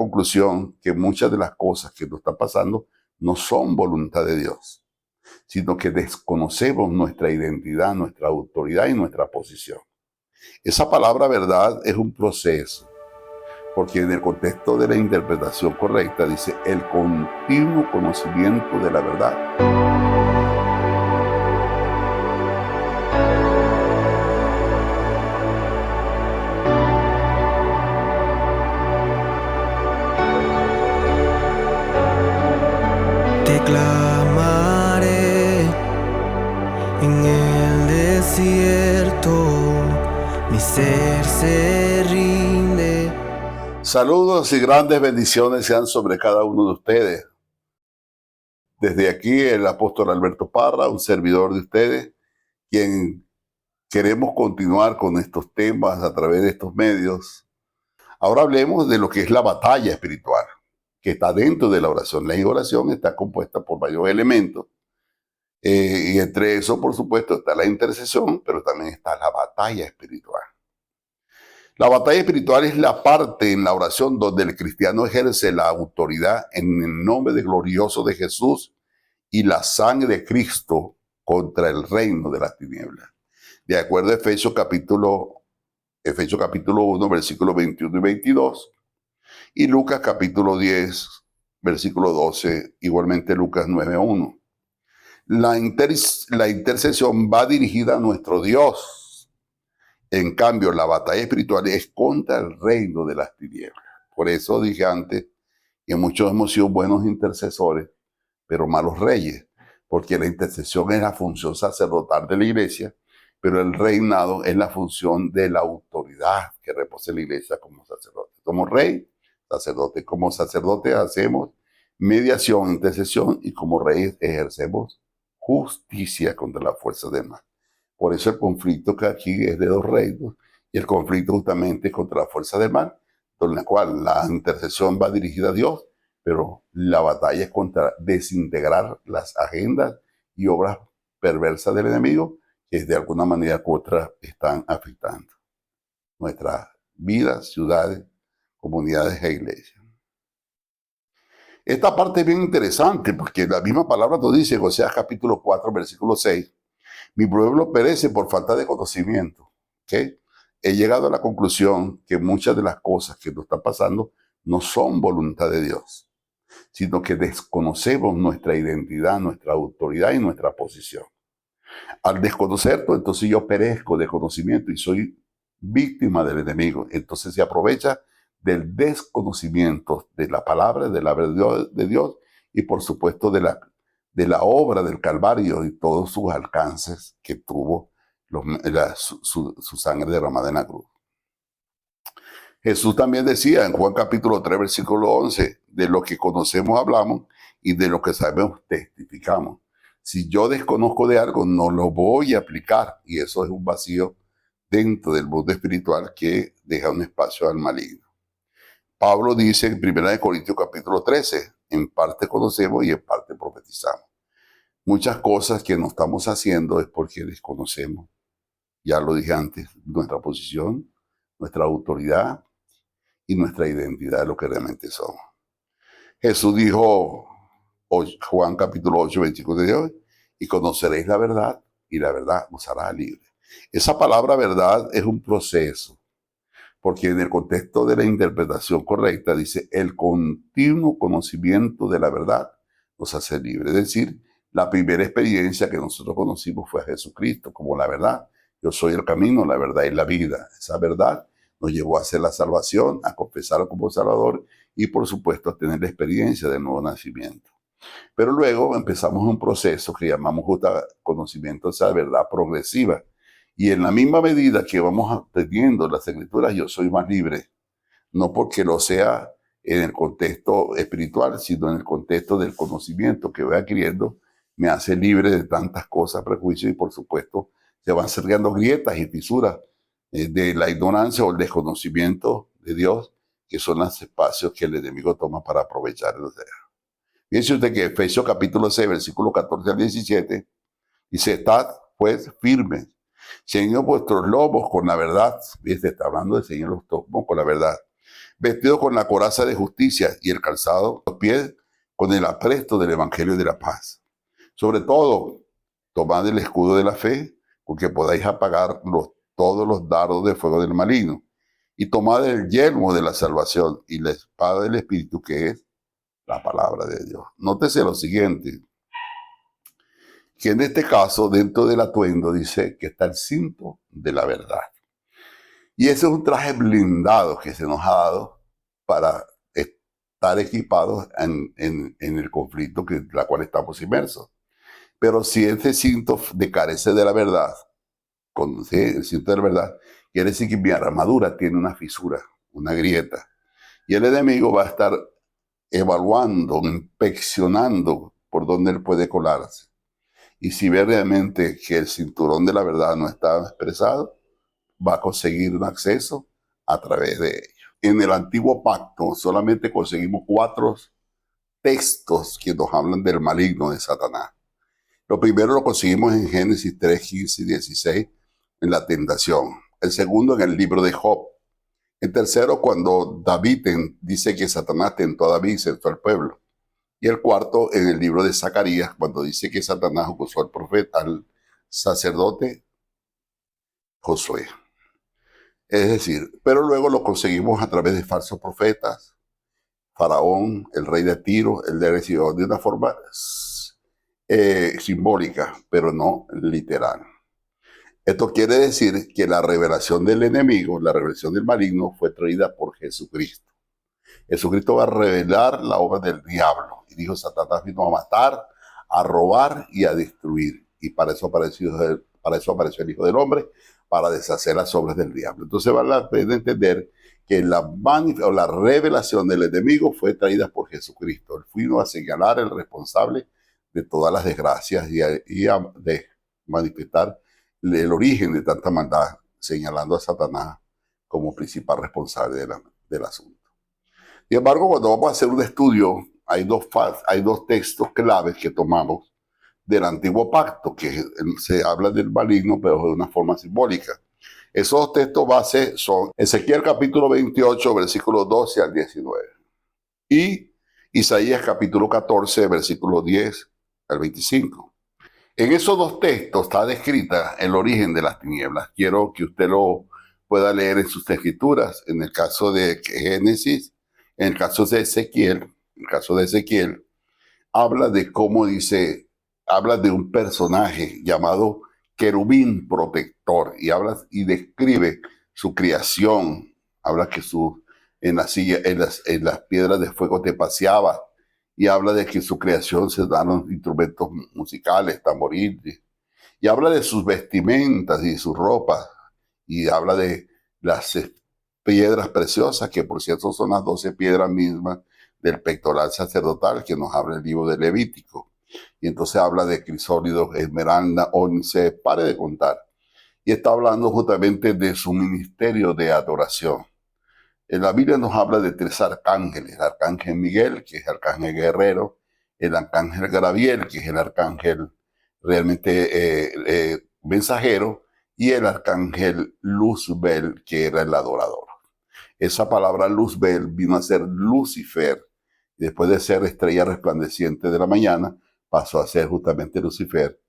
Conclusión que muchas de las cosas que nos están pasando no son voluntad de Dios, sino que desconocemos nuestra identidad, nuestra autoridad y nuestra posición. Esa palabra verdad es un proceso, porque en el contexto de la interpretación correcta dice el continuo conocimiento de la verdad. Te clamaré en el desierto, mi ser se rinde. Saludos y grandes bendiciones sean sobre cada uno de ustedes. Desde aquí el apóstol Alberto Parra, un servidor de ustedes, quien queremos continuar con estos temas a través de estos medios. Ahora hablemos de lo que es la batalla espiritual, que está dentro de la oración. La oración está compuesta por varios elementos, y entre eso, por supuesto, está la intercesión, pero también está la batalla espiritual. La batalla espiritual es la parte en la oración donde el cristiano ejerce la autoridad en el nombre de glorioso de Jesús y la sangre de Cristo contra el reino de las tinieblas. De acuerdo a Efesios capítulo 1, versículos 21 y 22, y Lucas capítulo 10, versículo 12, igualmente Lucas 9:1. La intercesión va dirigida a nuestro Dios. En cambio, la batalla espiritual es contra el reino de las tinieblas. Por eso dije antes que muchos hemos sido buenos intercesores, pero malos reyes, porque la intercesión es la función sacerdotal de la iglesia, pero el reinado es la función de la autoridad que reposa en la iglesia como sacerdote. Somos rey, sacerdote. Como sacerdotes hacemos mediación, intercesión, y como reyes ejercemos justicia contra las fuerzas del mal. Por eso el conflicto que aquí es de dos reinos, y el conflicto justamente es contra la fuerza del mal, con la cual la intercesión va dirigida a Dios, pero la batalla es contra desintegrar las agendas y obras perversas del enemigo que de alguna manera u otra están afectando nuestras vidas, ciudades, comunidades e iglesias. Esta parte es bien interesante porque la misma palabra nos dice en Oseas capítulo 4, versículo 6, mi pueblo perece por falta de conocimiento. ¿Okay? He llegado a la conclusión que muchas de las cosas que nos están pasando no son voluntad de Dios, sino que desconocemos nuestra identidad, nuestra autoridad y nuestra posición. Al desconocer, pues, entonces yo perezco de conocimiento y soy víctima del enemigo. Entonces se aprovecha del desconocimiento de la palabra, de la verdad de Dios y por supuesto de la obra del Calvario y todos sus alcances que tuvo su sangre derramada en la cruz. Jesús también decía en Juan capítulo 3, versículo 11, de lo que conocemos hablamos y de lo que sabemos testificamos. Si yo desconozco de algo, no lo voy a aplicar, y eso es un vacío dentro del mundo espiritual que deja un espacio al maligno. Pablo dice en 1 Corintios capítulo 13, en parte conocemos y en parte profetizamos. Muchas cosas que no estamos haciendo es porque desconocemos, ya lo dije antes, nuestra posición, nuestra autoridad y nuestra identidad de lo que realmente somos. Jesús dijo, Juan capítulo 8, versículo de hoy, y conoceréis la verdad, y la verdad os hará libre. Esa palabra verdad es un proceso, porque en el contexto de la interpretación correcta dice el continuo conocimiento de la verdad nos hace libre. Es decir, la primera experiencia que nosotros conocimos fue a Jesucristo como la verdad. Yo soy el camino, la verdad y la vida. Esa verdad nos llevó a hacer la salvación, a confesarlo como Salvador y por supuesto a tener la experiencia del nuevo nacimiento. Pero luego empezamos un proceso que llamamos conocimiento de esa verdad progresiva. Y en la misma medida que vamos teniendo las escrituras, yo soy más libre. No porque lo sea en el contexto espiritual, sino en el contexto del conocimiento que voy adquiriendo, me hace libre de tantas cosas, prejuicios y por supuesto se van cerrando grietas y fisuras de la ignorancia o el desconocimiento de Dios, que son los espacios que el enemigo toma para aprovechar el ser. Fíjense usted que Efesios capítulo 6, versículo 14 al 17, dice, estad pues firmes, ceñidos vuestros lomos con la verdad. Fíjense, está hablando de ceñir los lomos con la verdad. vestido con la coraza de justicia y el calzado de los pies con el apresto del evangelio de la paz. Sobre todo, tomad el escudo de la fe, con que podáis apagar todos los dardos de fuego del maligno. Y tomad el yelmo de la salvación y la espada del Espíritu, que es la palabra de Dios. Nótese lo siguiente, que en este caso, dentro del atuendo, dice que está el cinto de la verdad. Y ese es un traje blindado que se nos ha dado para estar equipados en el conflicto en la cual estamos inmersos. Pero si ese cinto carece de la verdad, el cinto de la verdad, quiere decir que mi armadura tiene una fisura, una grieta. Y el enemigo va a estar evaluando, inspeccionando por dónde él puede colarse. Y si ve realmente que el cinturón de la verdad no está expresado, va a conseguir un acceso a través de ello. En el antiguo pacto solamente conseguimos 4 textos que nos hablan del maligno de Satanás. Lo primero lo conseguimos en Génesis 3, 15 y 16, en la tentación. El segundo en el libro de Job. El tercero cuando David dice que Satanás tentó a David y tentó al pueblo. Y el cuarto en el libro de Zacarías, cuando dice que Satanás acusó al profeta, al sacerdote Josué. Es decir, pero luego lo conseguimos a través de falsos profetas, Faraón, el rey de Tiro, el de Sidón, de una forma simbólica, pero no literal. Esto quiere decir que la revelación del enemigo, la revelación del maligno, fue traída por Jesucristo. Jesucristo va a revelar la obra del diablo. Y dijo, Satanás vino a matar, a robar y a destruir. Y para eso apareció el Hijo del Hombre, para deshacer las obras del diablo. Entonces van a entender que la revelación del enemigo fue traída por Jesucristo. Él vino a señalar el responsable de todas las desgracias y a manifestar el origen de tanta maldad, señalando a Satanás como principal responsable del asunto. Sin embargo, cuando vamos a hacer un estudio, hay dos textos claves que tomamos del antiguo pacto, que se habla del maligno, pero de una forma simbólica. Esos dos textos base son Ezequiel capítulo 28, versículos 12 al 19, y Isaías capítulo 14, versículos 10 al 25. En esos dos textos está descrita el origen de las tinieblas. Quiero que usted lo pueda leer en sus escrituras. En el caso de Génesis, en el caso de Ezequiel, habla de cómo dice, habla de un personaje llamado querubín protector y describe su creación. Habla que en las piedras de fuego te paseaba, y habla de que en su creación se daron instrumentos musicales, tamboriles, y habla de sus vestimentas y sus ropas, y habla de las piedras preciosas, que por cierto son las 12 piedras mismas del pectoral sacerdotal que nos habla el libro de Levítico. Y entonces habla de crisólidos, esmeralda, ónice, pare de contar. Y está hablando justamente de su ministerio de adoración. En la Biblia nos habla de 3 arcángeles: el arcángel Miguel, que es el arcángel guerrero; el arcángel Gabriel, que es el arcángel realmente mensajero; y el arcángel Luzbel, que era el adorador. Esa palabra Luzbel vino a ser Lucifer. Después de ser estrella resplandeciente de la mañana, pasó a ser justamente Lucifer.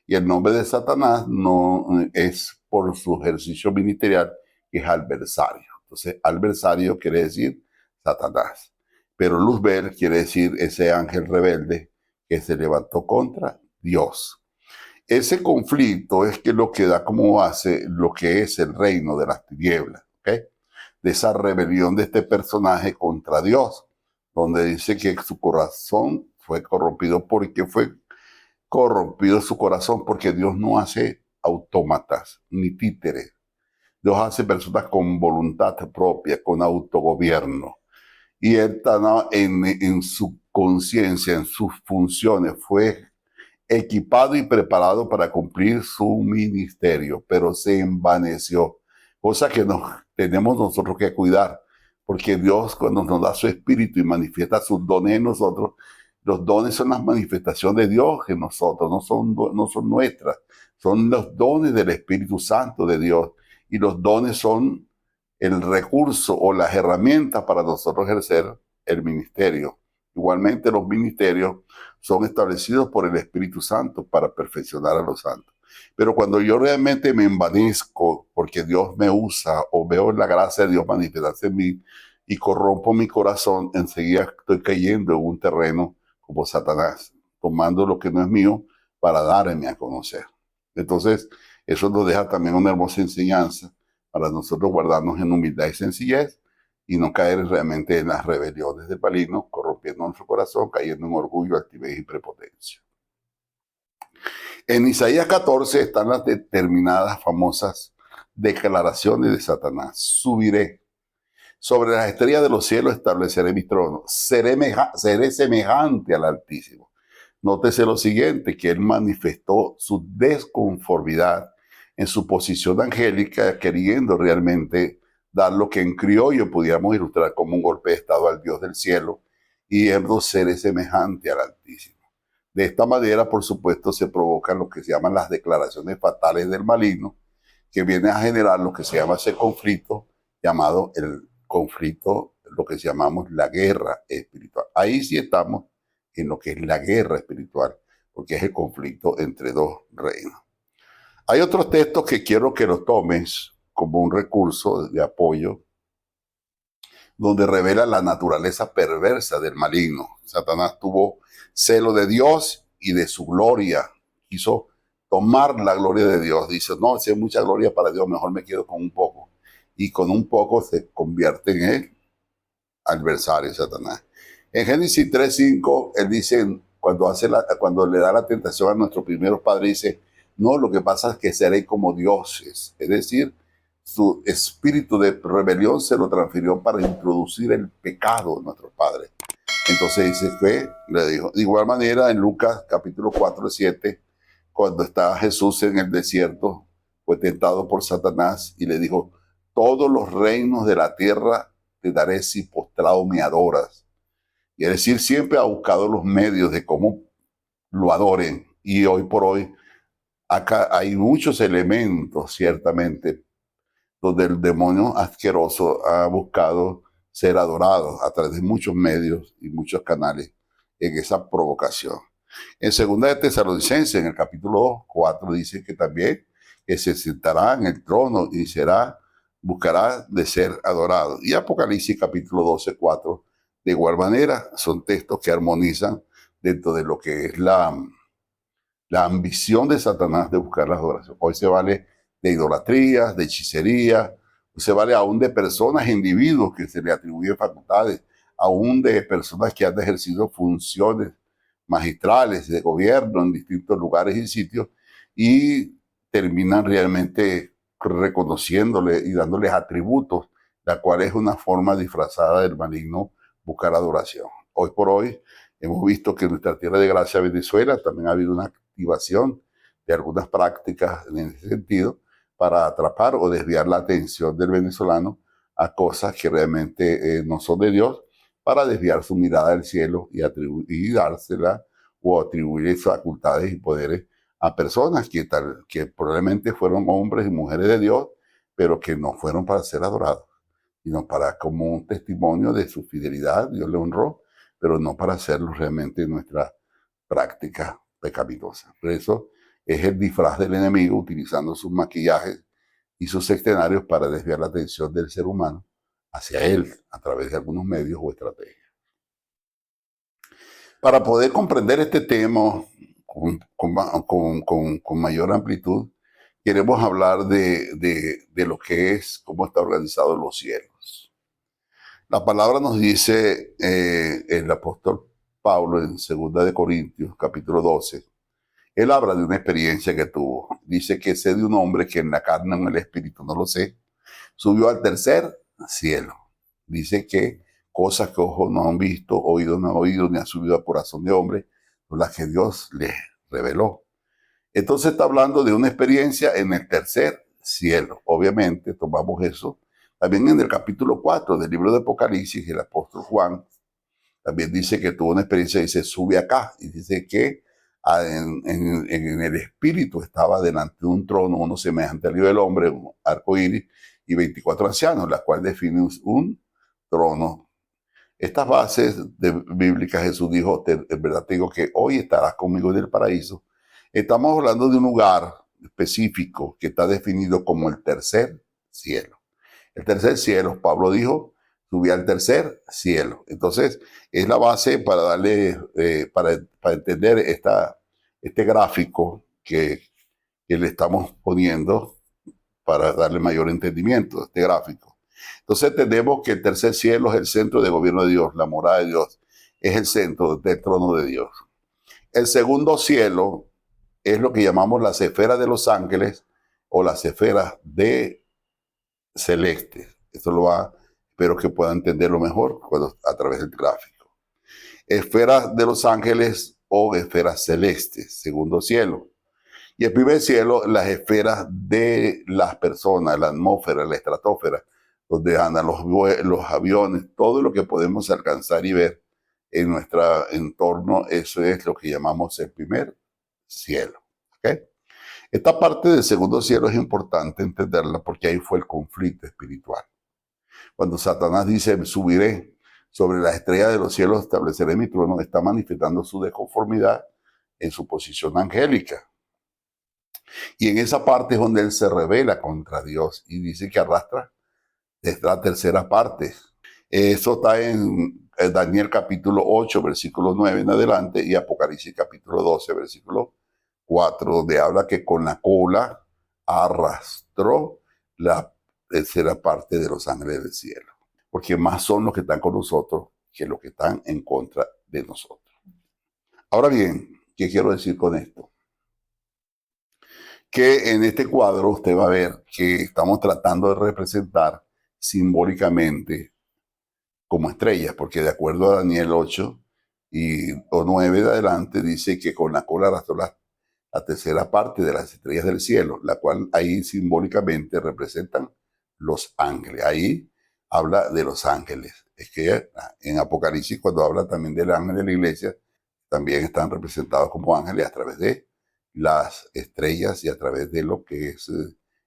Y el nombre de Satanás no es por su ejercicio ministerial, que es adversario. Entonces, adversario quiere decir Satanás. Pero Luzbel quiere decir ese ángel rebelde que se levantó contra Dios. Ese conflicto es lo que da como base lo que es el reino de las tinieblas, ¿okay? De esa rebelión de este personaje contra Dios, donde dice que su corazón fue corrompido. ¿Por qué fue corrompido su corazón? Porque Dios no hace autómatas ni títeres. Dios hace personas con voluntad propia, con autogobierno. Y él en su conciencia, en sus funciones, fue equipado y preparado para cumplir su ministerio, pero se envaneció. Cosa que tenemos nosotros que cuidar, porque Dios, cuando nos da su espíritu y manifiesta sus dones en nosotros, los dones son las manifestaciones de Dios en nosotros, no son nuestras, son los dones del Espíritu Santo de Dios. Y los dones son el recurso o las herramientas para nosotros ejercer el ministerio. Igualmente los ministerios son establecidos por el Espíritu Santo para perfeccionar a los santos. Pero cuando yo realmente me envanezco porque Dios me usa o veo la gracia de Dios manifestarse en mí y corrompo mi corazón, enseguida estoy cayendo en un terreno como Satanás, tomando lo que no es mío para darme a conocer. Entonces, eso nos deja también una hermosa enseñanza para nosotros guardarnos en humildad y sencillez y no caer realmente en las rebeliones del maligno, corrompiendo nuestro corazón, cayendo en orgullo, altivez y prepotencia. En Isaías 14 están las determinadas famosas declaraciones de Satanás. Subiré sobre las estrellas de los cielos, estableceré mi trono. Seré semejante al Altísimo. Nótese lo siguiente, que él manifestó su desconformidad en su posición angélica, queriendo realmente dar lo que en criollo pudiéramos ilustrar como un golpe de estado al Dios del cielo, y él no seré semejante al Altísimo. De esta manera, por supuesto, se provocan lo que se llaman las declaraciones fatales del maligno, que viene a generar lo que se llama ese conflicto, llamado el conflicto, lo que llamamos la guerra espiritual. Ahí sí estamos en lo que es la guerra espiritual, porque es el conflicto entre dos reinos. Hay otros textos que quiero que los tomes como un recurso de apoyo, donde revela la naturaleza perversa del maligno. Satanás tuvo celo de Dios y de su gloria. Quiso tomar la gloria de Dios. Dice, no, si hay mucha gloria para Dios, mejor me quedo con un poco. Y con un poco se convierte en el adversario de Satanás. En Génesis 3:5, él dice, cuando le da la tentación a nuestros primeros padres, dice, no, lo que pasa es que seré como dioses. Es decir, su espíritu de rebelión se lo transfirió para introducir el pecado de nuestros padres. Entonces dice que le dijo. De igual manera, en Lucas capítulo 4:7, cuando estaba Jesús en el desierto, fue tentado por Satanás y le dijo, todos los reinos de la tierra te daré si postrado me adoras. Y es decir, siempre ha buscado los medios de cómo lo adoren. Y hoy por hoy, acá hay muchos elementos, ciertamente, donde el demonio asqueroso ha buscado ser adorado a través de muchos medios y muchos canales en esa provocación. En 2 de Tesalonicenses, en el capítulo 4, dice que también que se sentará en el trono y buscará de ser adorado. Y Apocalipsis capítulo 12:4, de igual manera, son textos que armonizan dentro de lo que es la ambición de Satanás de buscar la adoración. Hoy se vale de idolatrías, de hechicería, se vale aún de personas, individuos que se le atribuyen facultades, aún de personas que han ejercido funciones magistrales de gobierno en distintos lugares y sitios y terminan realmente reconociéndole y dándoles atributos, la cual es una forma disfrazada del maligno buscar adoración. Hoy por hoy hemos visto que en nuestra tierra de gracia, Venezuela, también ha habido una activación de algunas prácticas en ese sentido para atrapar o desviar la atención del venezolano a cosas que realmente no son de Dios, para desviar su mirada del cielo y dársela o atribuir esas facultades y poderes a personas que probablemente fueron hombres y mujeres de Dios, pero que no fueron para ser adorados, sino para como un testimonio de su fidelidad. Dios le honró, pero no para hacerlo realmente nuestra práctica pecaminosa. Por eso es el disfraz del enemigo, utilizando sus maquillajes y sus escenarios para desviar la atención del ser humano hacia él a través de algunos medios o estrategias. Para poder comprender este tema con mayor amplitud, queremos hablar de lo que es, cómo está organizado los cielos. La palabra nos dice el apóstol Pablo en 2 de Corintios, capítulo 12. Él habla de una experiencia que tuvo. Dice que sé de un hombre que en la carne o en el espíritu, no lo sé, subió al tercer cielo. Dice que cosas que ojos no han visto, oídos no han oído, ni han subido al corazón de hombre, son las que Dios les reveló. Entonces está hablando de una experiencia en el tercer cielo. Obviamente tomamos eso. También en el capítulo 4 del libro de Apocalipsis, el apóstol Juan también dice que tuvo una experiencia, dice, sube acá. Y dice que en el espíritu estaba delante de un trono, uno semejante al hijo del hombre, un arco iris, y 24 ancianos, la cual define un trono. Estas bases bíblicas, Jesús dijo, en verdad te digo que hoy estarás conmigo en el paraíso. Estamos hablando de un lugar específico que está definido como el tercer cielo. El tercer cielo, Pablo dijo, subí al tercer cielo. Entonces, es la base para darle, para entender este gráfico que le estamos poniendo para darle mayor entendimiento a este gráfico. Entonces, entendemos que el tercer cielo es el centro de gobierno de Dios, la morada de Dios, es el centro del trono de Dios. El segundo cielo es lo que llamamos las esferas de los ángeles o las esferas de celestes. Esto espero que puedan entenderlo mejor a través del gráfico. Esferas de los ángeles o esferas celestes, segundo cielo. Y el primer cielo, las esferas de las personas, la atmósfera, la estratosfera, donde andan los aviones, todo lo que podemos alcanzar y ver en nuestro entorno, eso es lo que llamamos el primer cielo. ¿Okay? Esta parte del segundo cielo es importante entenderla porque ahí fue el conflicto espiritual. Cuando Satanás dice, subiré sobre las estrellas de los cielos, estableceré mi trono, está manifestando su desconformidad en su posición angélica. Y en esa parte es donde él se revela contra Dios y dice que arrastra esta tercera parte. Eso está en Daniel capítulo 8, versículo 9 en adelante, y Apocalipsis capítulo 12, versículo 4, donde habla que con la cola arrastró la tercera parte de los ángeles del cielo. Porque más son los que están con nosotros que los que están en contra de nosotros. Ahora bien, ¿qué quiero decir con esto? Que en este cuadro usted va a ver que estamos tratando de representar simbólicamente como estrellas, porque de acuerdo a Daniel 8 o 9 de adelante, dice que con la cola arrastró la tercera parte de las estrellas del cielo, la cual ahí simbólicamente representan los ángeles. Ahí habla de los ángeles. Es que en Apocalipsis, cuando habla también del ángel de la iglesia, también están representados como ángeles a través de las estrellas y a través de lo que es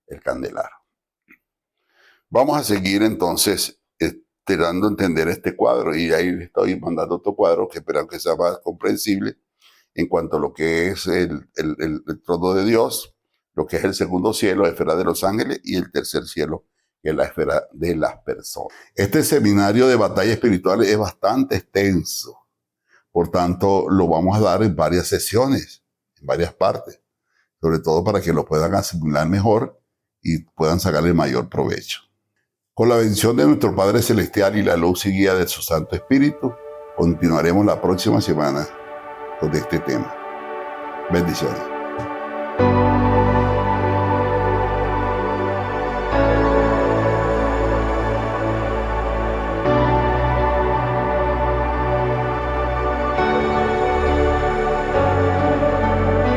el candelabro. Vamos a seguir entonces tratando de entender este cuadro, y ahí le estoy mandando otro cuadro que espero que sea más comprensible en cuanto a lo que es el trono de Dios, lo que es el segundo cielo, la esfera de los ángeles, y el tercer cielo, que es la esfera de las personas. Este seminario de batalla espiritual es bastante extenso, por tanto lo vamos a dar en varias sesiones, en varias partes, sobre todo para que lo puedan asimilar mejor y puedan sacarle mayor provecho. Con la bendición de nuestro Padre Celestial y la luz y guía de su Santo Espíritu, continuaremos la próxima semana con este tema. Bendiciones.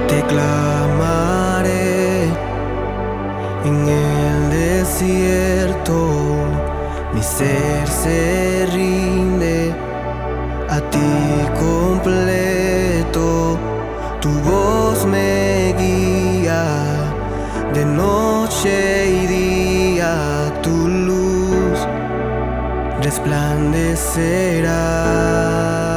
Te clamaré en el desierto, mi ser se rinde a ti completo, tu voz me guía de noche y día, tu luz resplandecerá.